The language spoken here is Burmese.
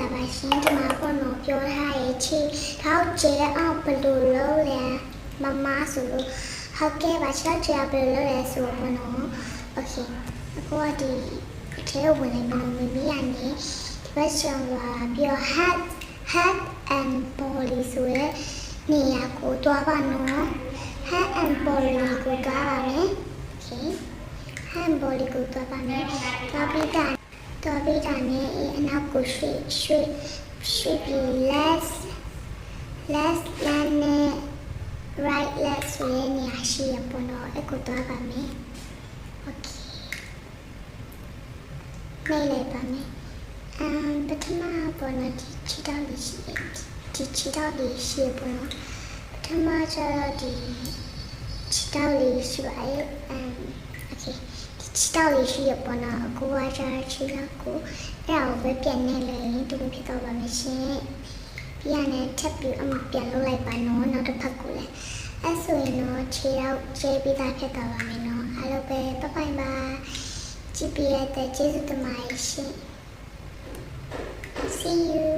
လာပါရှင်ဒီမှာပေါ့နော်ပြောထားရဲ့ချီထောက်ကျဲအောင်ဘယ်လိုလုပ်လဲမမဆိုလို့ဟုတ်ကဲ့ပါချောက်ကျဲဘယ်လိုလုပ်လဲဆိုပေါ့နော်โอเคအခုကဒီအထဲဝင်လိုက်မလို့မမီးရနေဒီဘက်ဆောင်ကပြော head and body ဆိုရဲနေရာကိုတွားပါနော် head and body ကိုတွားပါမယ်โอเค head and body ကိုတွားပါမယ်တွားပြီးတာနဲ့အနောက်ကိုရွှေ့ပြီး left and right leg ဆိုရဲနေရာရှိရပေါ့နော်အဲ့ကိုတွားပါမယ်โอเคနေလိုက်ပါမယ်ပထမပေါ်နော်ဒီခြေထောက်လေးရှိတယ်ဒီခြေထောက်လေးရှိပေါ်နော်ပထမကျတော့ဒီခြေထောက်လေးရှိပါတယ်โอเคဒီခြေထောက်လေးရှိရပေါ်နော်အခုကကျတော့ခြေထောက်ကိုအဲ့ဒါကိုပဲပြန်နေလေဒီလိုဖြစ်တော့ပါမယ်ရှင်ပြန်နဲ့ထပ်ပြီးပြန်လုပ်လိုက်ပါနော်နောက်တစ်ဖက်ကိုလည်းအဲ့ဆိုရင်တော့ခြေထောက်ကျဲပြီးသားဖြစ်တော့ပါမယ်နော်အားလုံးပဲပပိုင်ပါကြည့်ပြရတဲ့ကျေးဇူးတင်ပါတယ်ရှင်See you.